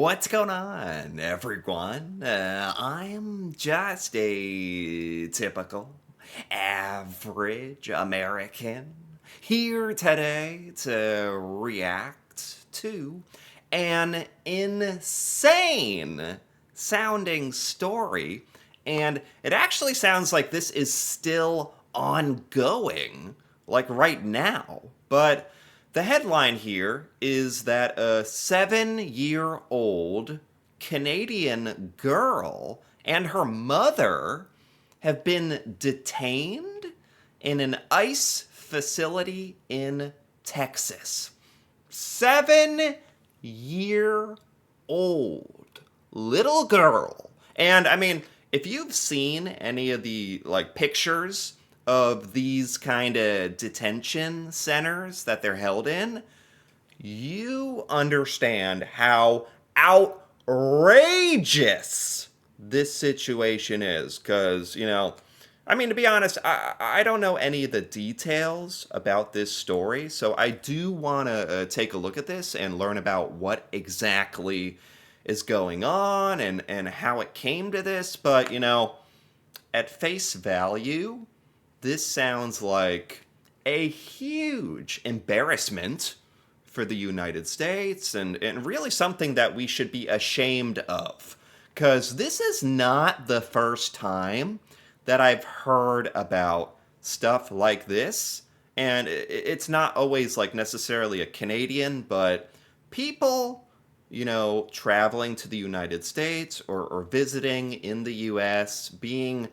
What's going on, everyone? I'm just a typical, average American here today to react to an insane sounding story. And it actually sounds like this is still ongoing, like right now. But the headline here is that a 7-year-old Canadian girl and her mother have been detained in an ICE facility in Texas. 7-year-old little girl. And I mean, if you've seen any of the pictures of these kind of detention centers that they're held in, you understand how outrageous this situation is. Because, I mean, to be honest, I don't know any of the details about this story. So I do want to take a look at this and learn about what exactly is going on and how it came to this. But, at face value, this sounds like a huge embarrassment for the United States and really something that we should be ashamed of. Because this is not the first time that I've heard about stuff like this. And it's not always necessarily a Canadian, but people, traveling to the United States or visiting in the US being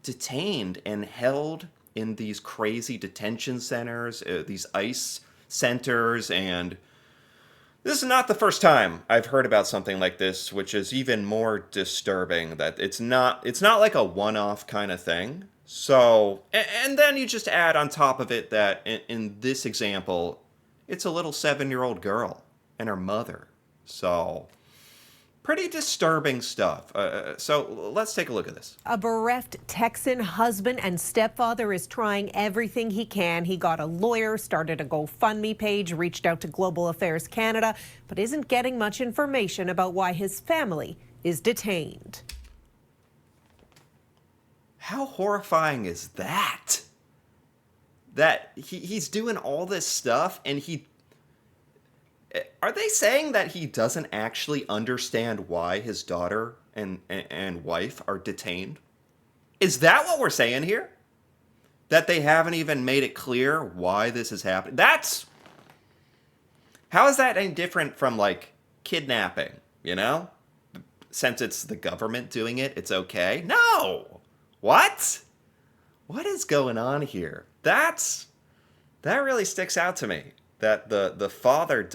detained and held in these crazy detention centers, these ICE centers, and this is not the first time I've heard about something like this, which is even more disturbing that it's not like a one-off kind of thing. So, and then you just add on top of it that in this example, it's a little 7-year-old girl and her mother. So, pretty disturbing stuff. So let's take a look at this. A bereft Texan husband and stepfather is trying everything he can. He got a lawyer, started a GoFundMe page, reached out to Global Affairs Canada, but isn't getting much information about why his family is detained. How horrifying is that? That he's doing all this stuff and are they saying that he doesn't actually understand why his daughter and wife are detained? Is that what we're saying here? That they haven't even made it clear why this is happening? How is that any different from kidnapping, Since it's the government doing it, it's okay? No! What? What is going on here? That really sticks out to me. That the father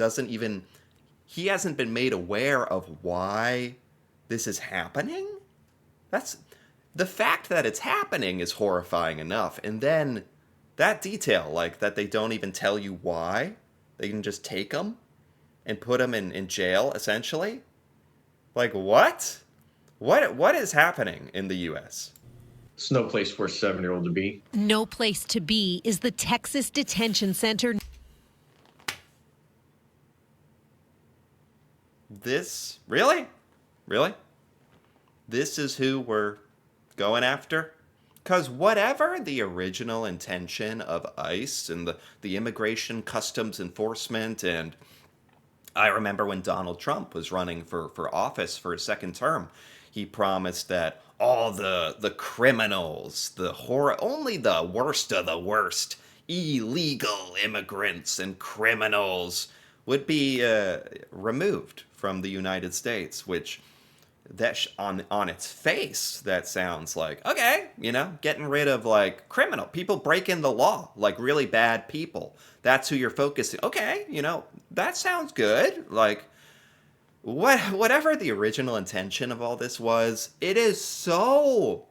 he hasn't been made aware of why this is happening? That's the fact that it's happening is horrifying enough. And then that detail, that they don't even tell you why, they can just take them and put them in jail, essentially. What? What is happening in the U.S.? It's no place for a 7-year-old to be. No place to be is the Texas Detention Center. This, really? This is who we're going after? Because whatever the original intention of ICE and the Immigration Customs Enforcement, and I remember when Donald Trump was running for office for his second term, he promised that all the criminals, only the worst of the worst illegal immigrants and criminals would be removed from the United States, which on its face, that sounds like, okay, getting rid of criminal people breaking the law, really bad people. That's who you're focusing. Okay, that sounds good. Whatever the original intention of all this was, it is so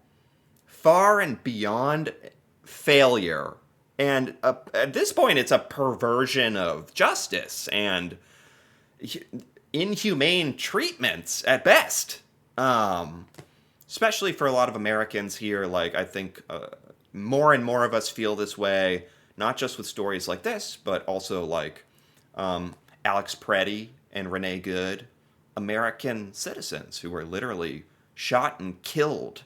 far and beyond failure. And at this point, it's a perversion of justice and inhumane treatments at best. Especially for a lot of Americans here, I think more and more of us feel this way, not just with stories like this, but also Alex Preddy and Renee Good, American citizens who were literally shot and killed,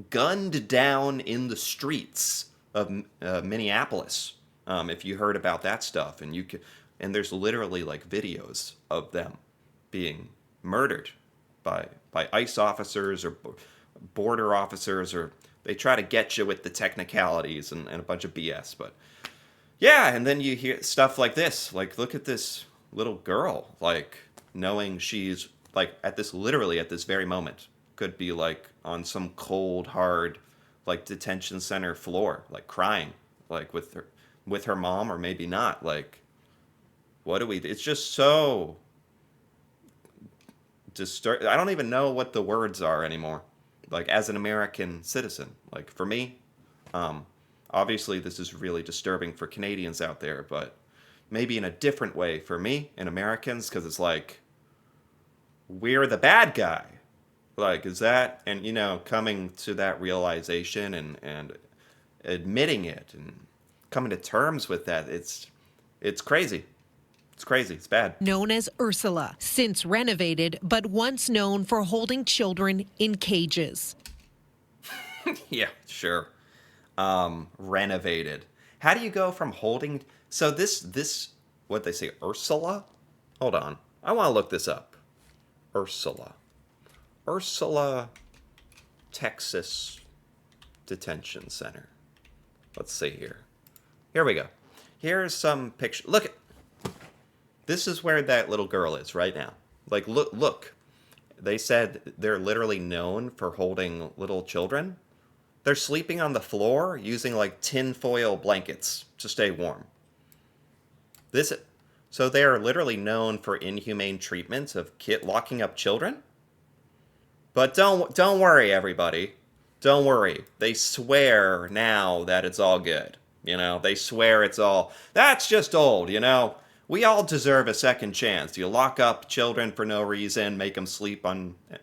gunned down in the streets of Minneapolis. If you heard about that stuff, and and there's literally like videos of them being murdered by ICE officers or border officers, or they try to get you with the technicalities and a bunch of BS. But yeah, and then you hear stuff like this. Like, look at this little girl, like, knowing she's, like, literally at this very moment, could be, like, on some cold, hard, like, detention center floor, like, crying, like, with her mom, or maybe not. Like, what do we do? It's just so I don't even know what the words are anymore. Like, as an American citizen, like, for me, um, obviously, this is really disturbing for Canadians out there, but maybe in a different way for me and Americans, because it's like, we're the bad guy. Like, is that, and, coming to that realization and admitting it and coming to terms with that, it's crazy. It's crazy. It's bad. Known as Ursula, since renovated, but once known for holding children in cages. Yeah, sure. Renovated. How do you go from holding? So this what they say, Ursula? Hold on. I want to look this up. Ursula, Texas Detention Center. Let's see here. Here we go. Here's some picture. Look at. This is where that little girl is right now. Like, look. They said they're literally known for holding little children. They're sleeping on the floor using, like, tinfoil blankets to stay warm. So they are literally known for inhumane treatments of locking up children. But don't worry, everybody. Don't worry. They swear now that it's all good. They swear it's all. That's just old. We all deserve a second chance. You lock up children for no reason, make them sleep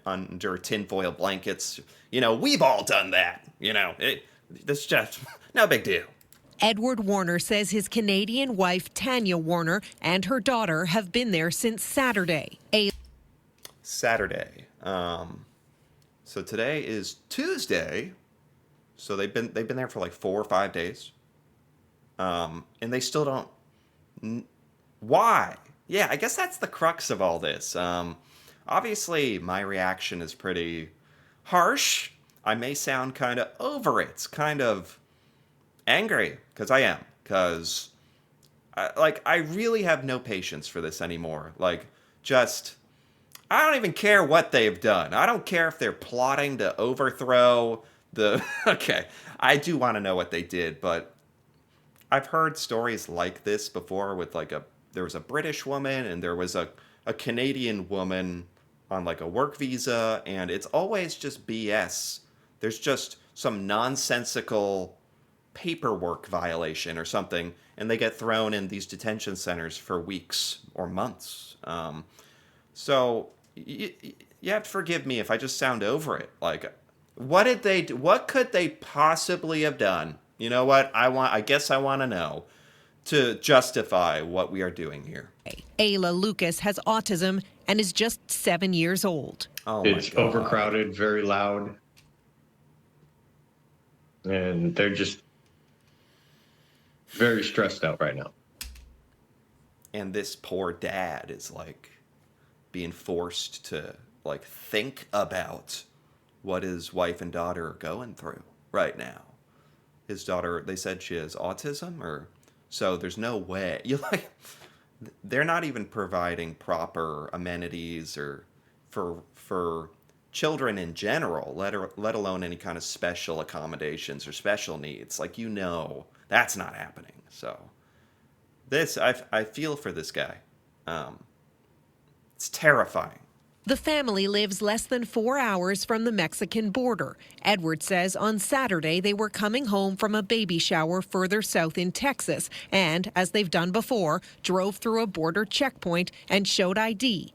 under tinfoil blankets. We've all done that. It's just no big deal. Edward Warner says his Canadian wife, Tanya Warner, and her daughter have been there since Saturday. Saturday. So today is Tuesday. So they've been there for like 4 or 5 days. And they still don't. Why? Yeah, I guess that's the crux of all this. Obviously, my reaction is pretty harsh. I may sound kind of over it, kind of angry, because I am. Because, I really have no patience for this anymore. Like, I don't even care what they've done. I don't care if they're plotting to overthrow the... Okay, I do want to know what they did, but I've heard stories like this before with, like, there was a British woman and there was a Canadian woman on, like, a work visa, and it's always just BS. There's just some nonsensical paperwork violation or something, and they get thrown in these detention centers for weeks or months. So you have to forgive me if I just sound over it. Like, what did they do? What could they possibly have done? You know what? I guess I want to know, to justify what we are doing here. Ayla Lucas has autism and is just 7 years old. Oh my It's God. overcrowded, very loud, and they're just very stressed out right now. And this poor dad is, like, being forced to, like, think about what his wife and daughter are going through right now. His daughter, they said she has autism, or so there's no way. They're not even providing proper amenities or for children in general, let alone any kind of special accommodations or special needs. Like, that's not happening. So I feel for this guy. It's terrifying. The family lives less than 4 hours from the Mexican border. Edward says on Saturday they were coming home from a baby shower further south in Texas and, as they've done before, drove through a border checkpoint and showed ID.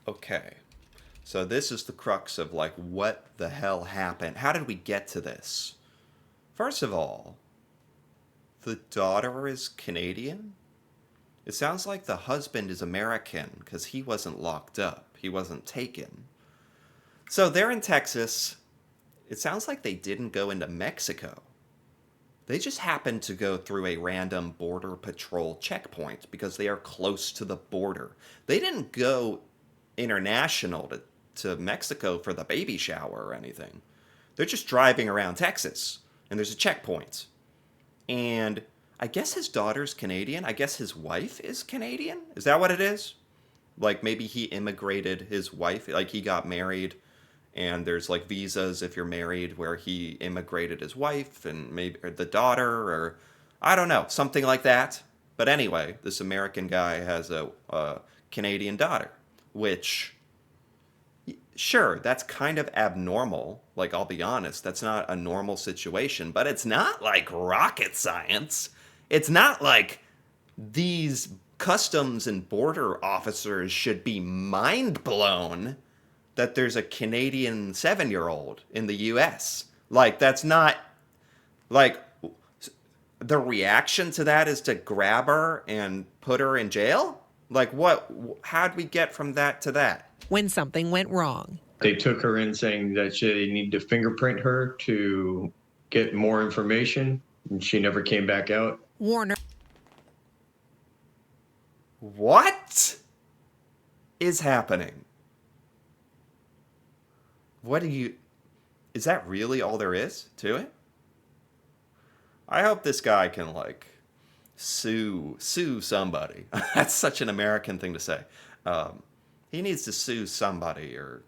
Okay. So this is the crux of, like, what the hell happened? How did we get to this? First of all, the daughter is Canadian, It sounds like the husband is American because he wasn't locked up. He wasn't taken. So they're in Texas. It sounds like they didn't go into Mexico. They just happened to go through a random border patrol checkpoint because they are close to the border. They didn't go international to Mexico for the baby shower or anything. They're just driving around Texas, and there's a checkpoint. And I guess his daughter's Canadian. I guess his wife is Canadian. Is that what it is? Like maybe he immigrated his wife, like he got married and there's like visas if you're married where he immigrated his wife and maybe or the daughter or I don't know, something like that. But anyway, this American guy has a Canadian daughter, which sure, that's kind of abnormal. Like, I'll be honest, that's not a normal situation, but it's not like rocket science. It's not like these customs and border officers should be mind blown that there's a Canadian 7-year-old in the US. Like, that's not like the reaction to that is to grab her and put her in jail? Like, what? How'd we get from that to that? When something went wrong. They took her in saying that they need to fingerprint her to get more information, and she never came back out. Warner. What is happening? What do you... Is that really all there is to it? I hope this guy can, like, sue somebody. That's such an American thing to say. He needs to sue somebody or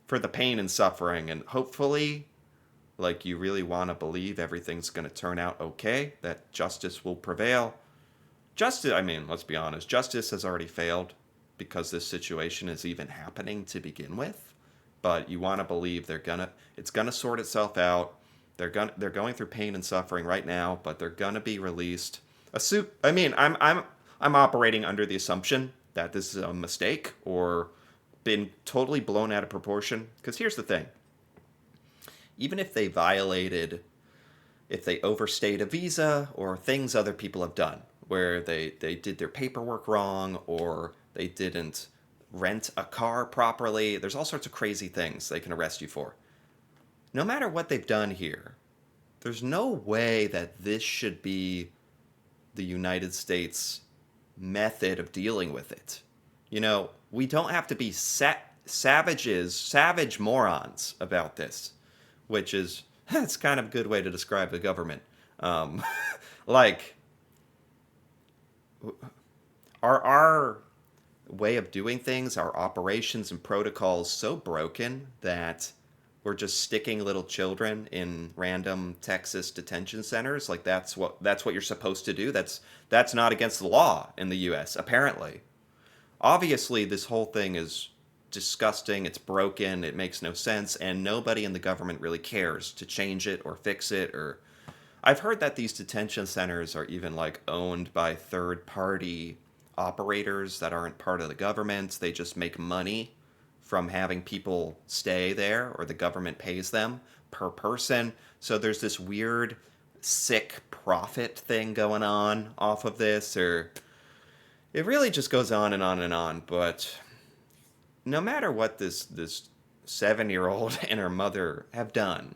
for the pain and suffering, and hopefully, like, you really want to believe everything's going to turn out okay, that justice will prevail. Justice, I mean, let's be honest, justice has already failed because this situation is even happening to begin with. But you want to believe it's gonna sort itself out. They're going through pain and suffering right now, but they're gonna be released. I mean, I'm operating under the assumption that this is a mistake or been totally blown out of proportion. Because here's the thing: even if they overstayed a visa or things other people have done, where they did their paperwork wrong or they didn't rent a car properly, there's all sorts of crazy things they can arrest you for. No matter what they've done here, there's no way that this should be the United States method of dealing with it. You know, we don't have to be savage morons about this, which is, that's kind of a good way to describe the government. Like, our way of doing things, our operations and protocols so broken that we're just sticking little children in random Texas detention centers. Like that's what you're supposed to do. That's not against the law in the US, apparently. Obviously, this whole thing is disgusting, it's broken, it makes no sense, and nobody in the government really cares to change it or fix it or I've heard that these detention centers are even like owned by third-party operators that aren't part of the government. They just make money from having people stay there, or the government pays them per person. So there's this weird, sick profit thing going on off of this, or it really just goes on and on and on. But no matter what this 7-year-old and her mother have done,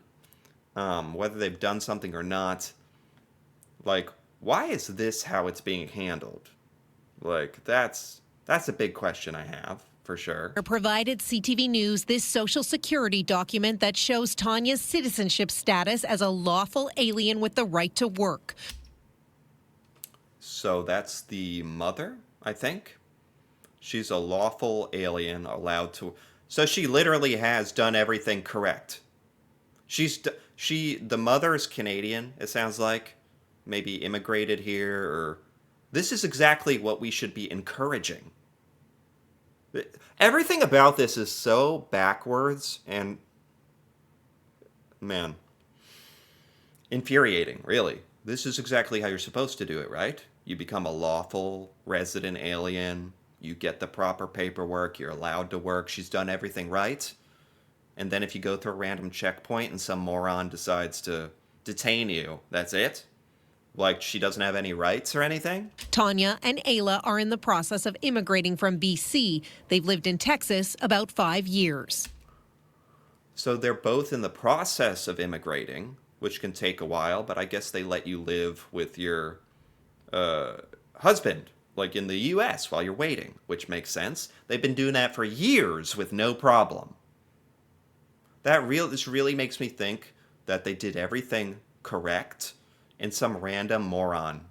whether they've done something or not, like, why is this how it's being handled? Like, that's a big question I have, for sure. Provided CTV News this Social Security document that shows Tanya's citizenship status as a lawful alien with the right to work. So that's the mother, I think? She's a lawful alien allowed to... So she literally has done everything correct. The mother's Canadian, it sounds like. Maybe immigrated here, or... This is exactly what we should be encouraging. Everything about this is so backwards and... Man. Infuriating, really. This is exactly how you're supposed to do it, right? You become a lawful resident alien. You get the proper paperwork. You're allowed to work. She's done everything right. And then if you go through a random checkpoint and some moron decides to detain you, that's it? Like she doesn't have any rights or anything? Tanya and Ayla are in the process of immigrating from BC. They've lived in Texas about 5 years. So they're both in the process of immigrating, which can take a while, but I guess they let you live with your husband, like in the US, while you're waiting, which makes sense. They've been doing that for years with no problem. This really makes me think that they did everything correct and some random moron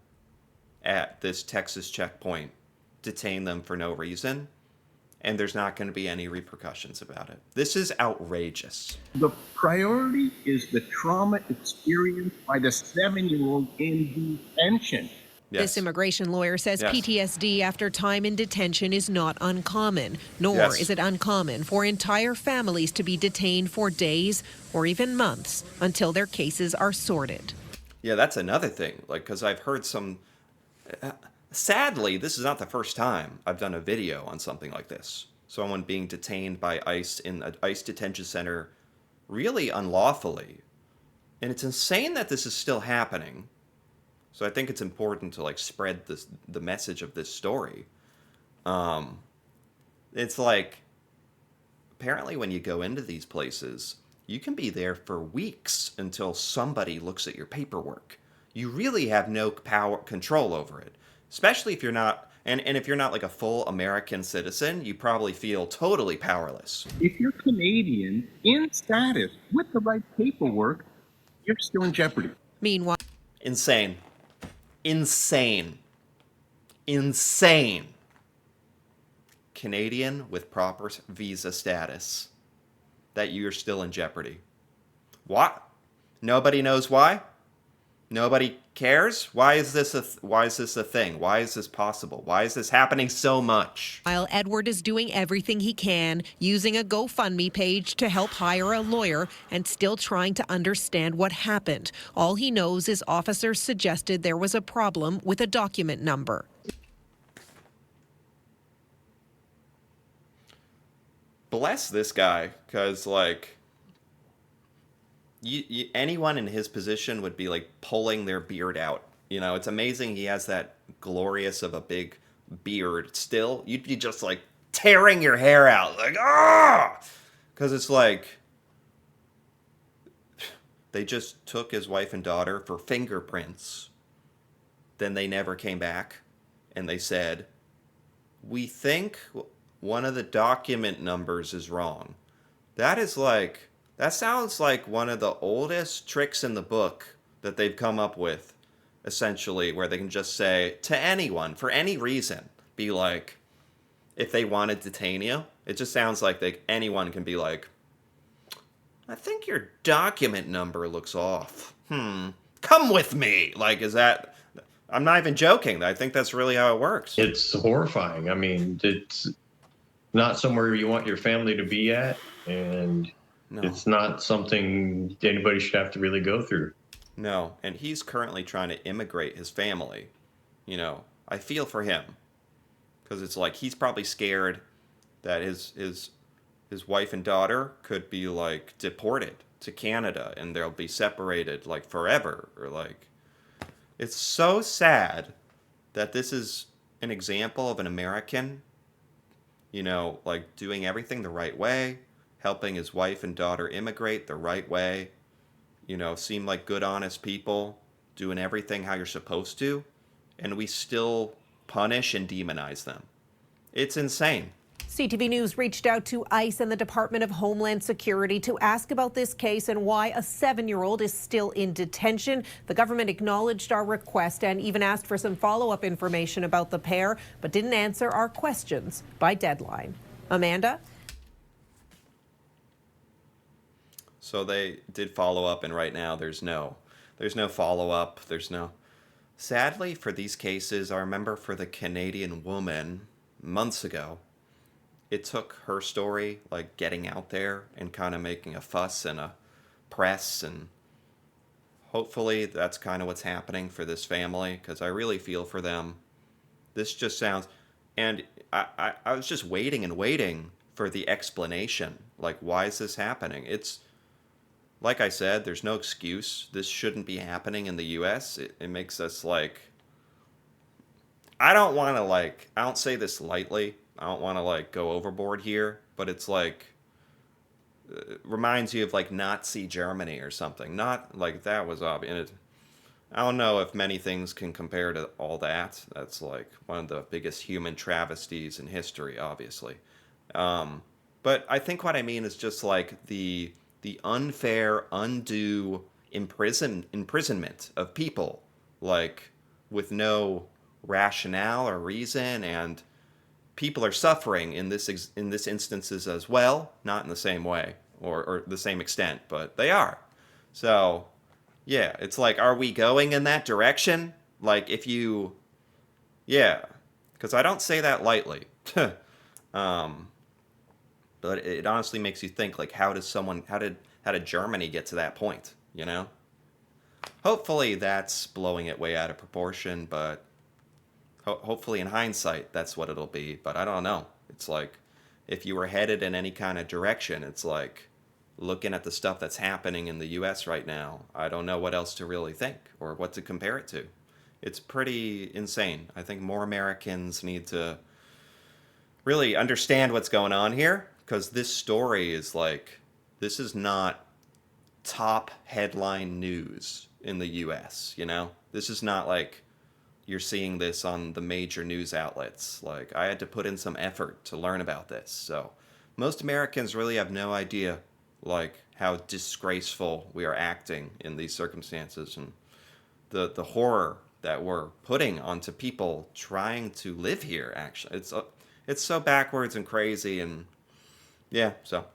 at this Texas checkpoint detained them for no reason, and there's not going to be any repercussions about it. This is outrageous. The priority is the trauma experienced by the 7-year-old in detention. This immigration lawyer says Yes. PTSD after time in detention is not uncommon, nor Yes. is it uncommon for entire families to be detained for days or even months until their cases are sorted. Yeah, that's another thing. Like, because I've heard some. Sadly, this is not the first time I've done a video on something like this. Someone being detained by ICE in an ICE detention center really unlawfully. And it's insane that this is still happening. So I think it's important to like spread the message of this story. It's like apparently when you go into these places, you can be there for weeks until somebody looks at your paperwork. You really have no control over it, especially if you're not. And if you're not like a full American citizen, you probably feel totally powerless. If you're Canadian in status with the right paperwork, you're still in jeopardy. Meanwhile, Insane. Insane. Insane. Canadian with proper visa status. That you're still in jeopardy. What? Nobody knows why? Nobody cares? Why is this a thing? Why is this possible? Why is this happening so much? while Edward is doing everything he can, using a GoFundMe page to help hire a lawyer and still trying to understand what happened. All he knows is officers suggested there was a problem with a document number. Bless this guy, because like anyone in his position would be like pulling their beard out. You know, it's amazing he has that glorious of a big beard still. You'd be just like tearing your hair out, like ah, because it's like they just took his wife and daughter for fingerprints. Then they never came back, and they said, "We think one of the document numbers is wrong." That sounds like one of the oldest tricks in the book that they've come up with, essentially, where they can just say to anyone, for any reason, be like, if they want to detain you, it just sounds like anyone can be like, "I think your document number looks off. Come with me." Like, is that... I'm not even joking. I think that's really how it works. It's horrifying. I mean, it's not somewhere you want your family to be at, and No. it's not something anybody should have to really go through. No, and he's currently trying to immigrate his family. You know, I feel for him, because it's like he's probably scared that his wife and daughter could be like deported to Canada and they'll be separated like forever, or like it's so sad that this is an example of an American, you know, like doing everything the right way, helping his wife and daughter immigrate the right way, you know, seem like good, honest people, doing everything how you're supposed to, and we still punish and demonize them. It's insane. CTV News reached out to ICE and the Department of Homeland Security to ask about this case and why a 7-year-old is still in detention. The government acknowledged our request and even asked for some follow-up information about the pair, but didn't answer our questions by deadline. Amanda? So they did follow up, and right now there's no follow up. Sadly for these cases, I remember for the Canadian woman months ago, it took her story like getting out there and kind of making a fuss and a press, and hopefully that's kind of what's happening for this family, because I really feel for them. This just sounds, and I was just waiting and waiting for the explanation, like why is this happening? It's like I said, there's no excuse. This shouldn't be happening in the U.S. It makes us like, I don't want to like, I don't say this lightly. I don't want to like go overboard here, but it's like, reminds you of like Nazi Germany or something. Not like that was obvious. I don't know if many things can compare to all that. That's like one of the biggest human travesties in history, obviously. Um, but I think what I mean is just like the unfair, undue imprisonment of people, like with no rationale or reason, and people are suffering in this instances as well, not in the same way or the same extent, but they are. So yeah, it's like, are we going in that direction? Like if you, yeah, because I don't say that lightly. um, but it honestly makes you think like, how did Germany get to that point? You know? Hopefully that's blowing it way out of proportion, but hopefully in hindsight that's what it'll be. But I don't know. It's like if you were headed in any kind of direction, it's like looking at the stuff that's happening in the U.S. right now. I don't know what else to really think or what to compare it to. It's pretty insane. I think more Americans need to really understand what's going on here because this story is like, this is not top headline news in the US, you know? This is not like you're seeing this on the major news outlets. Like, I had to put in some effort to learn about this. So, most Americans really have no idea, like, how disgraceful we are acting in these circumstances and the horror that we're putting onto people trying to live here, actually. It's so backwards and crazy, and yeah, so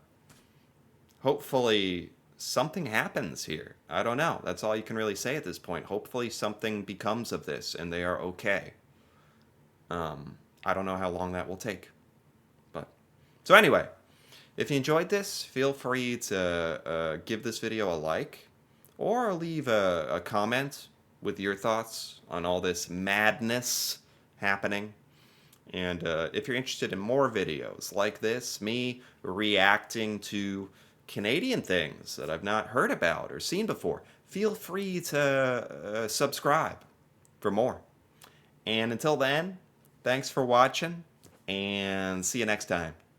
hopefully something happens here. I don't know. That's all you can really say at this point. Hopefully something becomes of this and they are okay. I don't know how long that will take. But so anyway, if you enjoyed this, feel free to give this video a like or leave a comment with your thoughts on all this madness happening. And if you're interested in more videos like this, me reacting to Canadian things that I've not heard about or seen before, feel free to subscribe for more. And until then, thanks for watching, and see you next time.